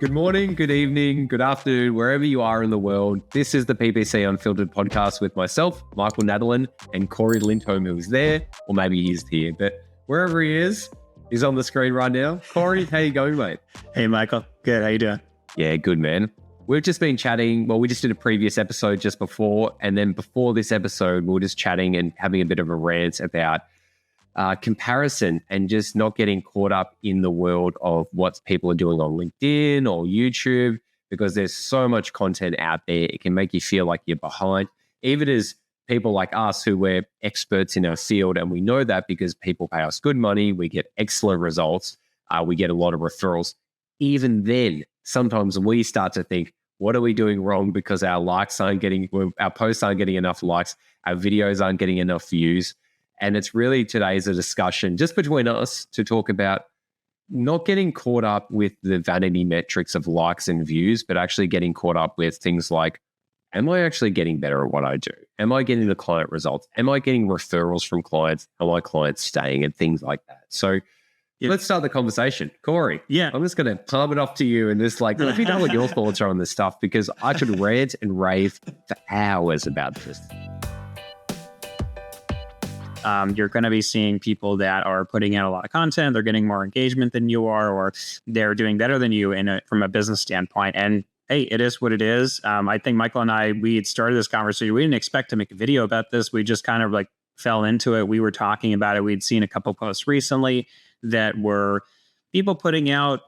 Good morning, good evening, good afternoon, wherever you are in the world. This is the PPC Unfiltered podcast with myself, Michael Nadalin, and Cory Lindholm, who is there, or maybe he's here, but wherever he is, he's on the screen right now. Cory, how you going, mate? Hey, Michael. Good. How you doing? Yeah, good, man. We've just been chatting. Well, we just did a previous episode just before, and then before this episode, we were just chatting and having a bit of a rant about comparison and just not getting caught up in the world of what people are doing on LinkedIn or YouTube, because there's so much content out there. It can make you feel like you're behind, even as people like us who we're experts in our field. And we know that because people pay us good money, we get excellent results, we get a lot of referrals. Even then, sometimes we start to think, what are we doing wrong? Because our posts aren't getting enough likes, our videos aren't getting enough views. And it's really today's a discussion just between us to talk about not getting caught up with the vanity metrics of likes and views, but actually getting caught up with things like, am I actually getting better at what I do? Am I getting the client results? Am I getting referrals from clients? Are my clients staying? And things like that. So let's start the conversation. Cory, I'm just going to palm it off to you and just let me know what your thoughts are on this stuff, because I could rant and rave for hours about this. You're going to be seeing people that are putting out a lot of content. They're getting more engagement than you are, or they're doing better than you from a business standpoint. And hey, it is what it is. I think Michael and I, we had started this conversation. We didn't expect to make a video about this. We just kind of fell into it. We were talking about it. We'd seen a couple posts recently that were people putting out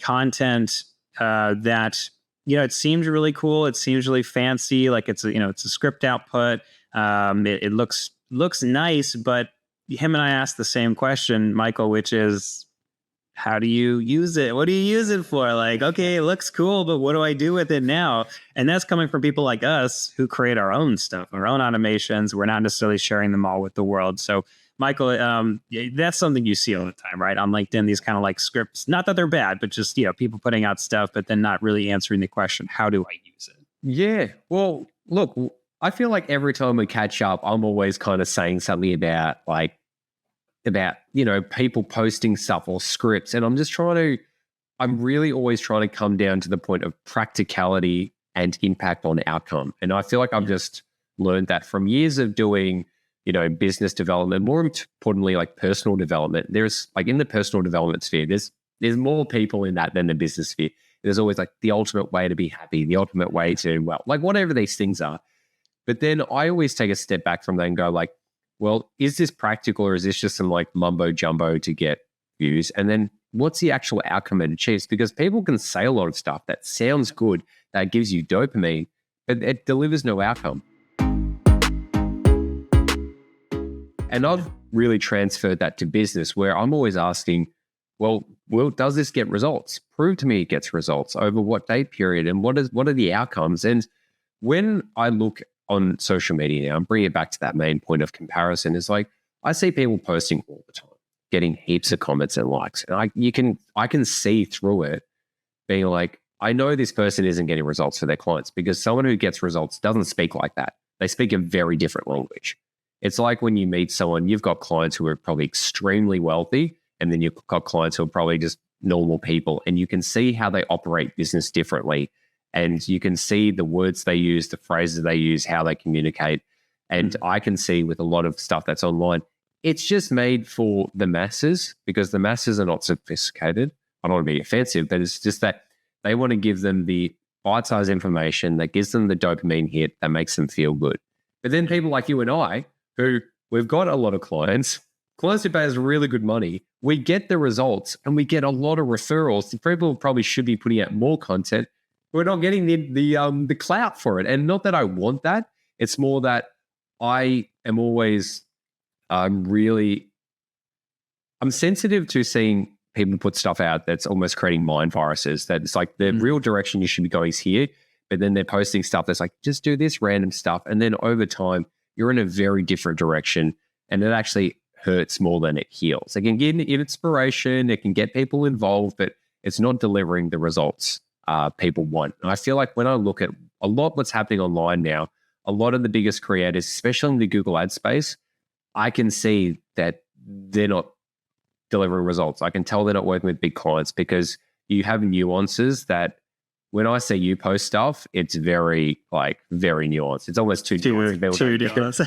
content that, it seems really cool. It seems really fancy. Like it's a script output. It looks nice, but him and I asked the same question, Michael, which is, how do you use it? What do you use it for? Okay, it looks cool, but what do I do with it now? And that's coming from people like us who create our own stuff, our own automations. We're not necessarily sharing them all with the world. So, Michael, that's something you see all the time, right? On LinkedIn, these kind of scripts, not that they're bad, but just, people putting out stuff, but then not really answering the question, how do I use it? Yeah, well, look, I feel like every time we catch up, I'm always kind of saying something about people posting stuff or scripts. And I'm really always trying to come down to the point of practicality and impact on outcome. And I feel like I've just learned that from years of doing, business development, more importantly, personal development. There's in the personal development sphere, there's more people in that than the business sphere. There's always the ultimate way to be happy, the ultimate way to, whatever these things are. But then I always take a step back from that and go well, is this practical, or is this just some mumbo jumbo to get views? And then what's the actual outcome it achieves? Because people can say a lot of stuff that sounds good, that gives you dopamine, but it delivers no outcome. And I've really transferred that to business, where I'm always asking, well, does this get results? Prove to me it gets results over what date period, and what are the outcomes? And when I look on social media now, and bring it back to that main point of comparison, is I see people posting all the time, getting heaps of comments and likes, and I can see through it, being I know this person isn't getting results for their clients, because someone who gets results doesn't speak like that. They speak a very different language. It's like when you meet someone, you've got clients who are probably extremely wealthy, and then you've got clients who are probably just normal people, and you can see how they operate business differently. And you can see the words they use, the phrases they use, how they communicate. And I can see with a lot of stuff that's online, it's just made for the masses, because the masses are not sophisticated. I don't want to be offensive, but it's just that they want to give them the bite-sized information that gives them the dopamine hit that makes them feel good. But then people like you and I, who we've got a lot of clients who pay us really good money, we get the results and we get a lot of referrals. People probably should be putting out more content. We're not getting the clout for it. And not that I want that. It's more that I am always I'm sensitive to seeing people put stuff out that's almost creating mind viruses. That it's the real direction you should be going is here, but then they're posting stuff that's just do this random stuff. And then over time, you're in a very different direction, and it actually hurts more than it heals. It can give inspiration, it can get people involved, but it's not delivering the results people want. And I feel like when I look at a lot what's happening online now, a lot of the biggest creators, especially in the Google ad space, I can see that they're not delivering results. I can tell they're not working with big clients because you have nuances that when I say you post stuff, it's very nuanced. It's almost too ridiculous.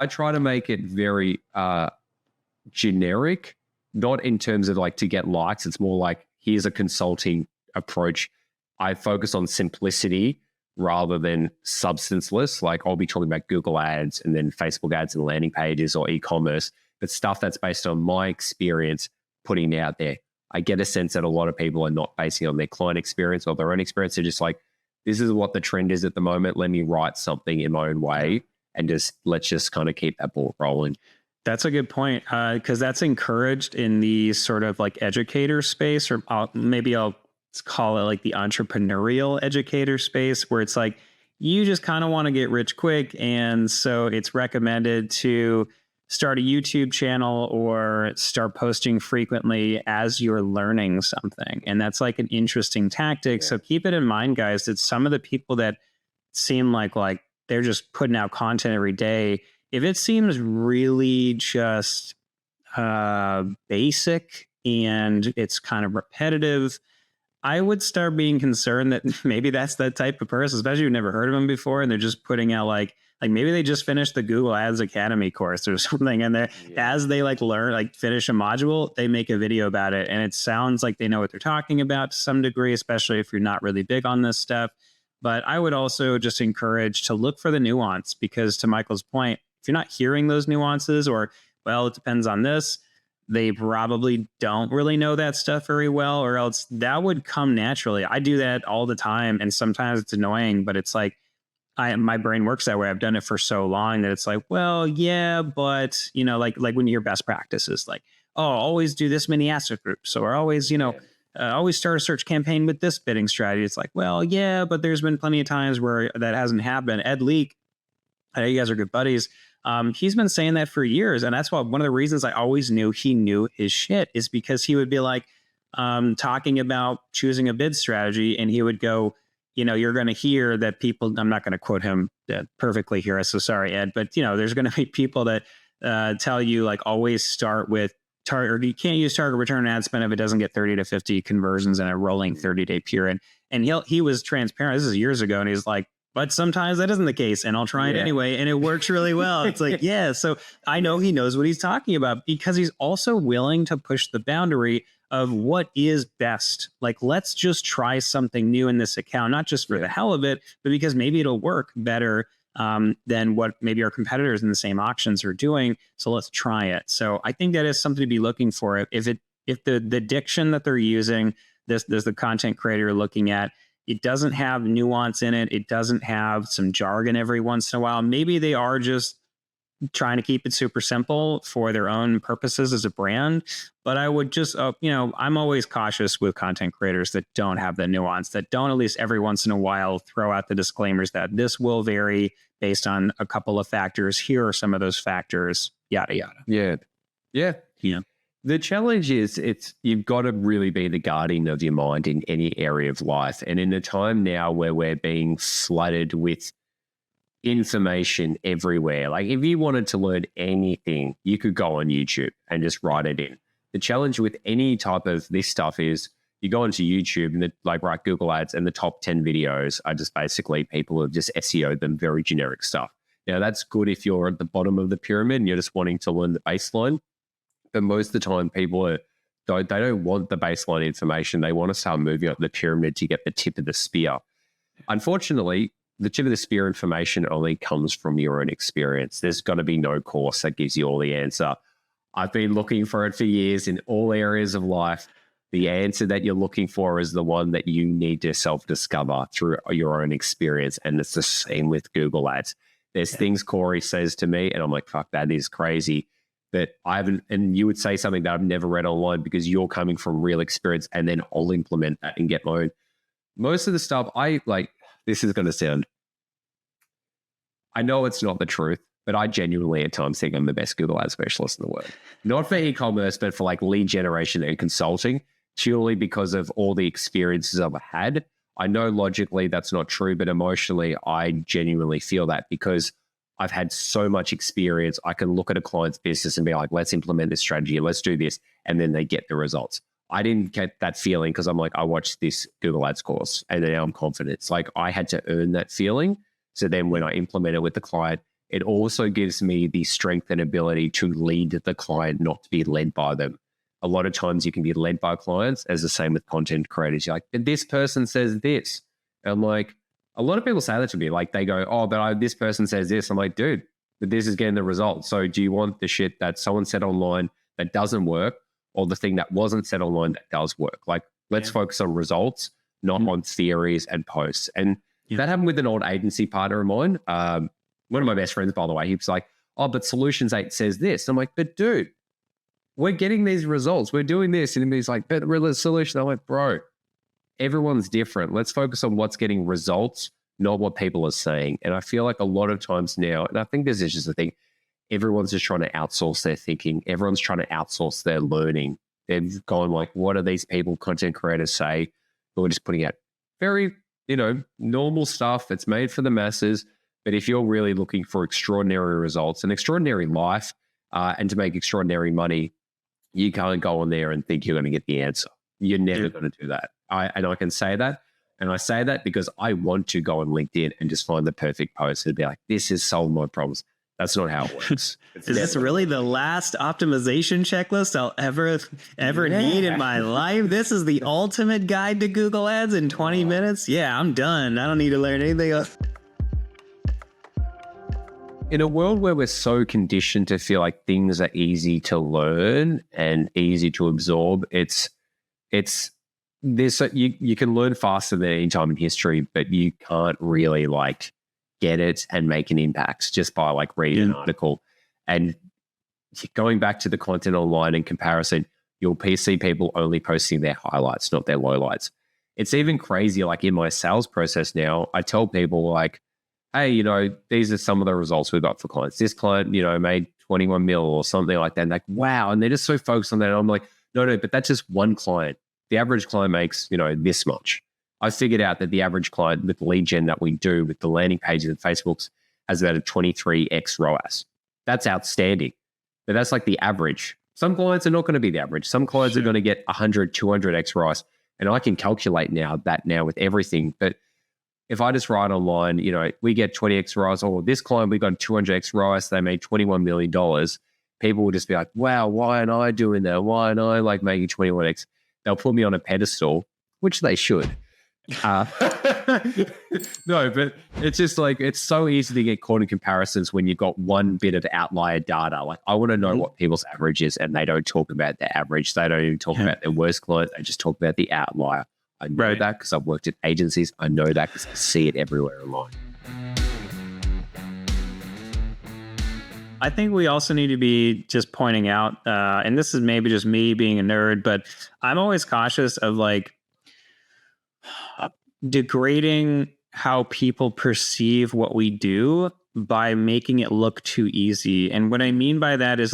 I try to make it very generic, not in terms of like to get likes. It's more like, here's a consulting approach. I focus on simplicity rather than substanceless. Like I'll be talking about Google ads and then Facebook ads and landing pages or e-commerce, but stuff that's based on my experience putting it out there. I get a sense that a lot of people are not basing on their client experience or their own experience. They're just like, this is what the trend is at the moment. Let me write something in my own way and let's just kind of keep that ball rolling. That's a good point, because that's encouraged in the sort of like educator space, or maybe I'll call it like the entrepreneurial educator space, where it's like you just kind of want to get rich quick. And so it's recommended to start a YouTube channel or start posting frequently as you're learning something. And that's like an interesting tactic. Yeah. So keep it in mind, guys, that some of the people that seem like they're just putting out content every day, if it seems really just basic and it's kind of repetitive, I would start being concerned that maybe that's that type of person, especially if you've never heard of them before, and they're just putting out like maybe they just finished the Google Ads Academy course or something, and as they learn, finish a module, they make a video about it, and it sounds like they know what they're talking about to some degree, especially if you're not really big on this stuff. But I would also just encourage to look for the nuance, because to Michael's point, if you're not hearing those nuances, or, well, it depends on this, they probably don't really know that stuff very well, or else that would come naturally. I do that all the time, and sometimes it's annoying, but it's like my brain works that way. I've done it for so long that it's like, well, yeah, but like when you hear best practices, like, oh, always do this many asset groups, or always, always start a search campaign with this bidding strategy. It's like, well, yeah, but there's been plenty of times where that hasn't happened. Ed Leak, I know you guys are good buddies. He's been saying that for years. And that's why one of the reasons I always knew he knew his shit is because he would be like talking about choosing a bid strategy. And he would go, you're going to hear that people, I'm not going to quote him perfectly here. So sorry, Ed, but there's going to be people that tell you always start with target, or you can't use target return on ad spend if it doesn't get 30 to 50 conversions in a rolling 30-day period. And he was transparent. This is years ago. And he's like, but sometimes that isn't the case, and I'll try it anyway, and it works really well. It's like, yeah, so I know he knows what he's talking about, because he's also willing to push the boundary of what is best. Like, let's just try something new in this account, not just for the hell of it, but because maybe it'll work better than what maybe our competitors in the same auctions are doing. So let's try it. So I think that is something to be looking for. If the diction that they're using, there's the content creator looking at, it doesn't have nuance in it. It doesn't have some jargon every once in a while. Maybe they are just trying to keep it super simple for their own purposes as a brand. But I would just, I'm always cautious with content creators that don't have the nuance, that don't at least every once in a while throw out the disclaimers that this will vary based on a couple of factors. Here are some of those factors, yada, yada. Yeah. The challenge is you've got to really be the guardian of your mind in any area of life. And in a time now where we're being flooded with information everywhere, like if you wanted to learn anything, you could go on YouTube and just write it in. The challenge with any type of this stuff is you go onto YouTube and write Google ads, and the top 10 videos are just basically people who have just SEO'd them, very generic stuff. Now that's good if you're at the bottom of the pyramid and you're just wanting to learn the baseline. But most of the time, people don't want the baseline information. They want to start moving up the pyramid to get the tip of the spear. Unfortunately, the tip of the spear information only comes from your own experience. There's got to be no course that gives you all the answer. I've been looking for it for years in all areas of life. The answer that you're looking for is the one that you need to self-discover through your own experience. And it's the same with Google ads. There's things Cory says to me, and I'm like, fuck, that is crazy. That I haven't, and you would say something that I've never read online because you're coming from real experience, and then I'll implement that and get my own. Most of the stuff this is going to sound, I know it's not the truth, but I genuinely at times think I'm the best Google ad specialist in the world. Not for e-commerce, but for lead generation and consulting, purely because of all the experiences I've had. I know logically that's not true, but emotionally I genuinely feel that, because I've had so much experience. I can look at a client's business and be like, let's implement this strategy. Let's do this. And then they get the results. I didn't get that feeling because I'm like, I watched this Google Ads course and now I'm confident. It's like I had to earn that feeling. So then when I implement it with the client, it also gives me the strength and ability to lead the client, not to be led by them. A lot of times you can be led by clients, as the same with content creators. You're like, but this person says this. And I'm like, a lot of people say that to me. Like they go, oh, but this person says this. I'm like, dude, but this is getting the results. So do you want the shit that someone said online that doesn't work, or the thing that wasn't said online that does work? Like, let's focus on results, not on theories and posts. And that happened with an old agency partner of mine. One of my best friends, by the way, he was like, oh, but Solutions 8 says this. I'm like, but dude, we're getting these results. We're doing this. And he's like, but the solution. I'm like, bro, everyone's different. Let's focus on what's getting results, not what people are saying. And I feel like a lot of times now, and I think this is just the thing, everyone's just trying to outsource their thinking. Everyone's trying to outsource their learning. They've gone like, what do these people, content creators, say? Who are just putting out very, normal stuff that's made for the masses. But if you're really looking for extraordinary results, an extraordinary life, and to make extraordinary money, you can't go on there and think you're going to get the answer. You're never going to do that. I can say that. And I say that because I want to go on LinkedIn and just find the perfect post and be like, this has solved my problems. That's not how it works. Is this really the last optimization checklist I'll ever need in my life? This is the ultimate guide to Google Ads in 20 minutes? Yeah, I'm done. I don't need to learn anything else. In a world where we're so conditioned to feel like things are easy to learn and easy to absorb, you can learn faster than any time in history, but you can't really get it and make an impact just by reading an article. And going back to the content online and comparison, you'll see people only posting their highlights, not their lowlights. It's even crazy. In my sales process now, I tell people hey, these are some of the results we got for clients. This client, made 21 mil or something like that. And wow. And they're just so focused on that. And I'm like, no, but that's just one client. The average client makes, this much. I figured out that the average client with lead gen that we do with the landing pages and Facebooks has about a 23x ROAS. That's outstanding. But that's the average. Some clients are not going to be the average. Some clients are going to get 100, 200x ROAS. And I can calculate now with everything. But if I just write online, we get 20x ROAS, or this client, we got 200x ROAS, they made $21 million. People will just be like, wow, why aren't I doing that? Why aren't I making 21x? They'll put me on a pedestal, which they should. No, but it's just it's so easy to get caught in comparisons when you've got one bit of outlier data. I want to know what people's average is, and they don't talk about their average. They don't even talk about their worst client. They just talk about the outlier. I know that because I've worked at agencies. I know that because I see it everywhere online. I think we also need to be just pointing out, and this is maybe just me being a nerd, but I'm always cautious of degrading how people perceive what we do by making it look too easy. And what I mean by that is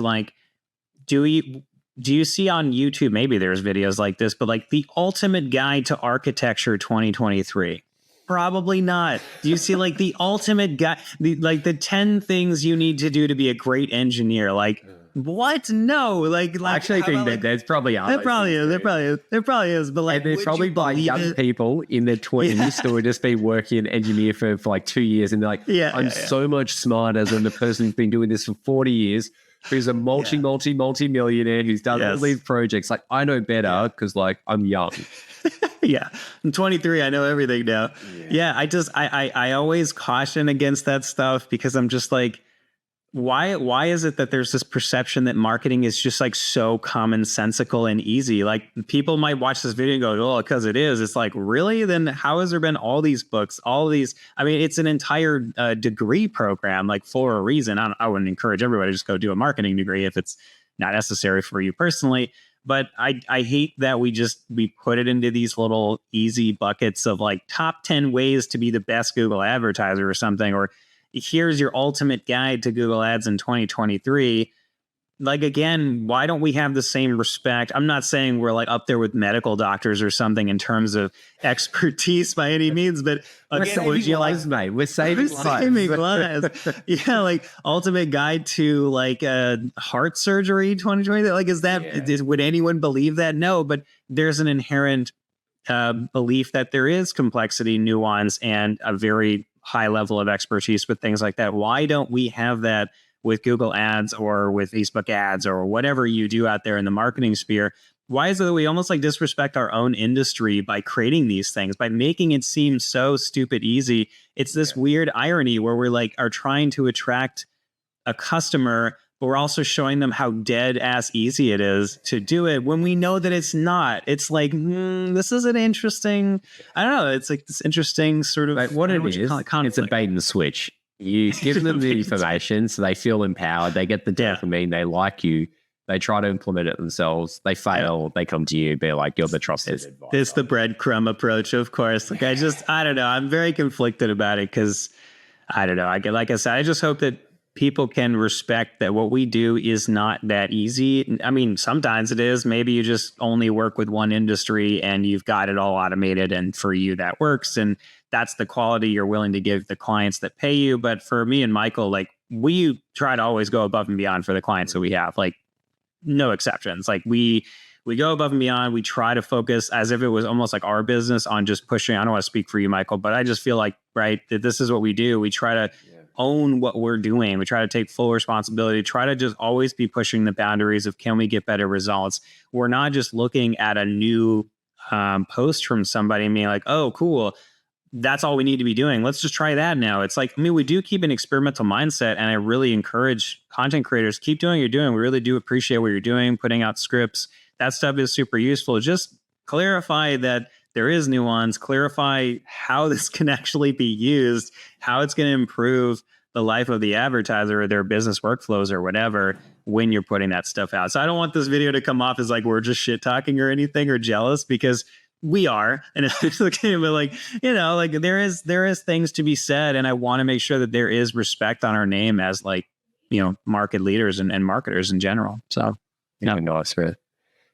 do you see on YouTube, maybe there's videos like this, but the ultimate guide to architecture 2023? Probably not. Do you see the ultimate guide, the 10 things you need to do to be a great engineer? What? No. I actually think that there's probably are. There probably is. But there's probably young people in their 20s who would just be working engineer for 2 years, and they're like, I'm so much smarter than the person who's been doing this for 40 years. Who's a multi-millionaire who's done all these projects. I know better because I'm young. I'm 23. I know everything now. I always caution against that stuff because I'm just why is it that there's this perception that marketing is just so commonsensical and easy? People might watch this video and go, oh, because it is. It's really? Then how has there been all these books, all these? I mean, it's an entire degree program, for a reason. I wouldn't encourage everybody to just go do a marketing degree if it's not necessary for you personally. But I hate that we put it into these little easy buckets of top 10 ways to be the best Google advertiser or something, or here's your ultimate guide to Google Ads in 2023. like, again, why don't we have the same respect? I'm not saying we're like up there with medical doctors or something in terms of expertise by any means, but again, we're saving lives, mate. We're saving lives. Yeah, like ultimate guide to like heart surgery 2020. Like, would anyone believe that? No, but there's an inherent belief that there is complexity, nuance, and a very high level of expertise with things like that. Why don't we have that with Google ads or with Facebook ads or whatever you do out there in the marketing sphere? Why is it that we almost like disrespect our own industry by creating these things, by making it seem so stupid easy? It's this weird irony where we're like are trying to attract a customer, but we're also showing them how dead ass easy it is to do it when we know that it's not. It's like, this is an interesting, I don't know. It's like this interesting sort of, like what it is. It's a bait and switch. You give them the information so they feel empowered. They get the dopamine. They like you. They try to implement it themselves. They fail. They come to you. Be like, you're the trusted advisor. It's the breadcrumb approach, of course. Like, I don't know. I'm very conflicted about it because I don't know. Like I said, I just hope that people can respect that what we do is not that easy. I mean, sometimes it is. Maybe you just only work with one industry and you've got it all automated, and for you that works. And that's the quality you're willing to give the clients that pay you. But for me and Michael, like, we try to always go above and beyond for the clients that we have, like no exceptions. Like we go above and beyond. We try to focus as if it was almost like our business on just pushing. I don't want to speak for you, Michael, but I just feel like, right, that this is what we do. We try to own what we're doing. We try to take full responsibility, try to just always be pushing the boundaries of can we get better results? We're not just looking at a new post from somebody and being like, oh, cool, that's all we need to be doing. Let's just try that now. It's like, I mean, we do keep an experimental mindset, and I really encourage content creators, keep doing what you're doing. We really do appreciate what you're doing, putting out scripts. That stuff is super useful. Just clarify that there is nuance, clarify how this can actually be used, how it's going to improve the life of the advertiser or their business workflows or whatever when you're putting that stuff out. So I don't want this video to come off as like we're just shit talking or anything or jealous, because we are. And it's okay, but like, you know, like there is things to be said. And I want to make sure that there is respect on our name as like, you know, market leaders and marketers in general. So, you know, nice, man.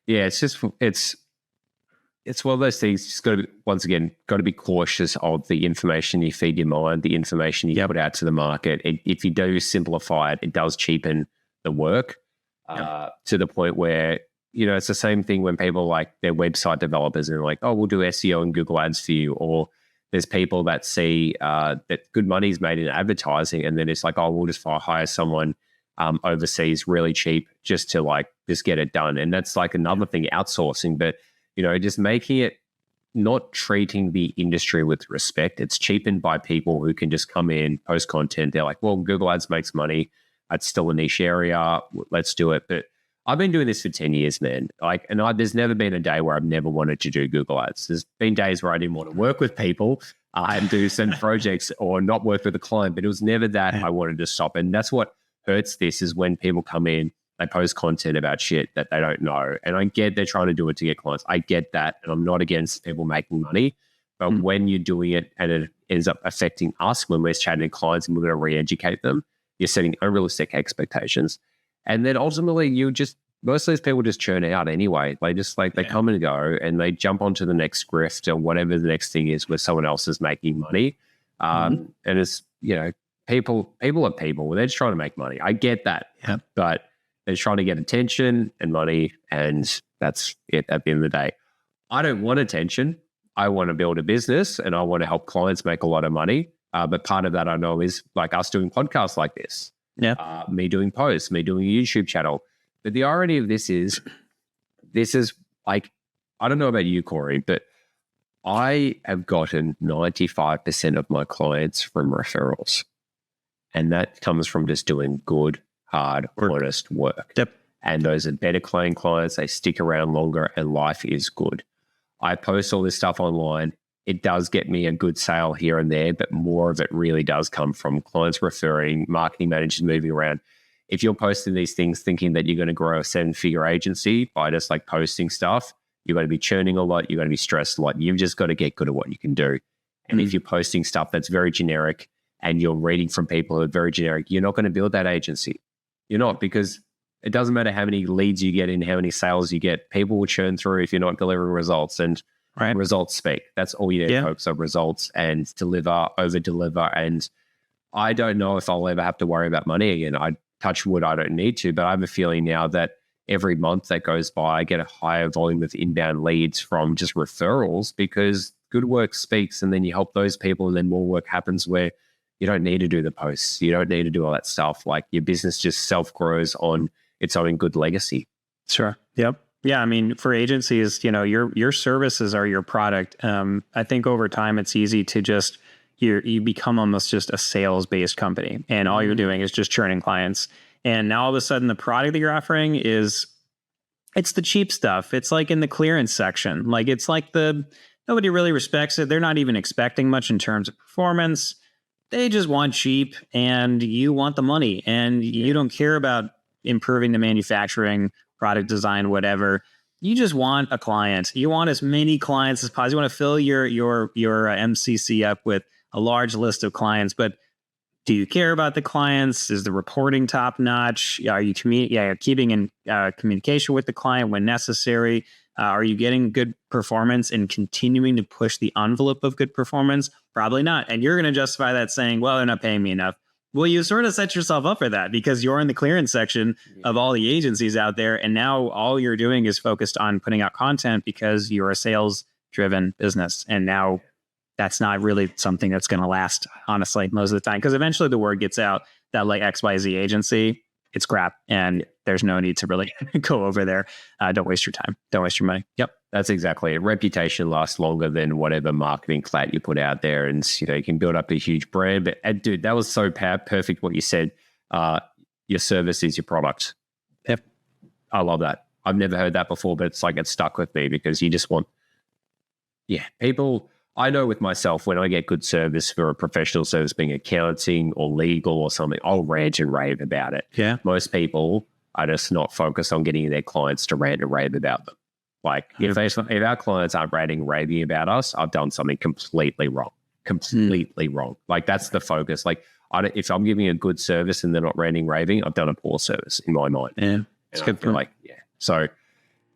Yeah, it's just, it's one of those things. Just got to, once again, got to be cautious of the information you feed your mind, the information you put out to the market. If you do simplify it, it does cheapen the work to the point where, you know, it's the same thing when people like their website developers and they're like, oh, we'll do SEO and Google ads for you. Or there's people that see that good money is made in advertising, and then it's like, oh, we'll just hire someone overseas really cheap just to like just get it done. And that's like another thing, outsourcing. But, you know, just making it, not treating the industry with respect. It's cheapened by people who can just come in, post content. They're like, well, Google ads makes money. It's still a niche area. Let's do it. But I've been doing this for 10 years, man. Like, and there's never been a day where I've never wanted to do Google ads. There's been days where I didn't want to work with people and do some projects or not work with a client, but it was never that I wanted to stop. And that's what hurts this, is when people come in, they post content about shit that they don't know. And I get they're trying to do it to get clients. I get that. And I'm not against people making money. But when you're doing it and it ends up affecting us when we're chatting to clients and we're going to re-educate them, you're setting unrealistic expectations. And then ultimately most of those people just churn out anyway. They just like, they come and go and they jump onto the next grift or whatever the next thing is where someone else is making money. And it's, you know, people are people. They're just trying to make money. I get that. But they're trying to get attention and money, and that's it at the end of the day. I don't want attention. I want to build a business and I want to help clients make a lot of money. But part of that I know is like us doing podcasts like this. Me doing posts, me doing a YouTube channel. But the irony of this is like, I don't know about you, Cory, but I have gotten 95% of my clients from referrals. And that comes from just doing good, hard, honest work. And those are better paying clients. They stick around longer and life is good. I post all this stuff online. It does get me a good sale here and there, but more of it really does come from clients referring, marketing managers moving around. If you're posting these things thinking that you're going to grow a 7-figure agency by just like posting stuff, you're going to be churning a lot. You're going to be stressed a lot. You've just got to get good at what you can do. And if you're posting stuff that's very generic and you're reading from people who are very generic, you're not going to build that agency. You're not, because it doesn't matter how many leads you get in, how many sales you get, people will churn through if you're not delivering results, and results speak. That's all you need to focus on, results, and deliver, over deliver. And I don't know if I'll ever have to worry about money again. I touch wood, I don't need to, but I have a feeling now that every month that goes by, I get a higher volume of inbound leads from just referrals, because good work speaks, and then you help those people, and then more work happens where you don't need to do the posts. You don't need to do all that stuff. Like, your business just self-grows on its own good legacy. Sure. Yep. Yeah. I mean, for agencies, your services are your product. I think over time it's easy to just, you become almost just a sales-based company, and all you're doing is just churning clients. And now all of a sudden the product that you're offering it's the cheap stuff. It's like in the clearance section. Like, it's like nobody really respects it. They're not even expecting much in terms of performance. They just want cheap, and you want the money, and you don't care about improving the manufacturing, product design, whatever. You just want a client. You want as many clients as possible. You want to fill your MCC up with a large list of clients, but do you care about the clients? Is the reporting top notch? Are you keeping in communication with the client when necessary? Are you getting good performance and continuing to push the envelope of good performance? Probably not. And you're going to justify that saying, well, they're not paying me enough. Well, you sort of set yourself up for that, because you're in the clearance section of all the agencies out there. And now all you're doing is focused on putting out content because you're a sales-driven business. And now that's not really something that's going to last, honestly, most of the time. Because eventually the word gets out that, like, XYZ agency, it's crap. And there's no need to really go over there. Don't waste your time. Don't waste your money. Yep. That's exactly it. Reputation lasts longer than whatever marketing clat you put out there. And, you can build up a huge brand. But dude, that was so perfect what you said. Your service is your product. Yep. I love that. I've never heard that before, but it's like, it stuck with me, because you just want, people. I know with myself, when I get good service for a professional service, being accounting or legal or something, I'll rant and rave about it. Yeah. Most people are just not focused on getting their clients to rant and rave about them. Like, if our clients aren't ranting and raving about us, I've done something completely wrong. Wrong. Like, that's the focus. Like, if I'm giving a good service and they're not ranting and raving, I've done a poor service in my mind. Yeah. It's good. So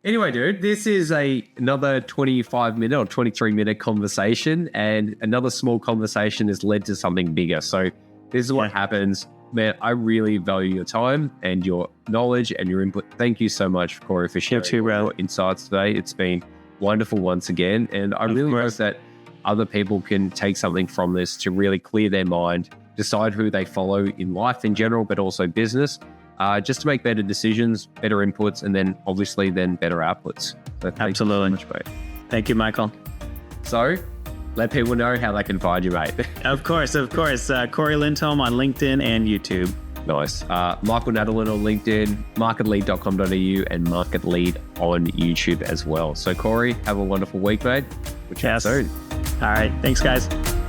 anyway, dude, this is another 25-minute or 23-minute conversation, and another small conversation has led to something bigger. So this is what happens. Man, I really value your time and your knowledge and your input. Thank you so much, Cory, for sharing your insights today. It's been wonderful once again. And I really hope that other people can take something from this to really clear their mind, decide who they follow in life in general, but also business, just to make better decisions, better inputs, and then obviously better outputs. So absolutely. Thank you, Michael. So let people know how they can find you, mate. Of course. Cory Lindholm on LinkedIn and YouTube. Nice. Michael Nadalin on LinkedIn, marketlead.com.au, and marketlead on YouTube as well. So, Cory, have a wonderful week, mate. We'll chat soon. All right. Thanks, guys.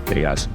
See you guys.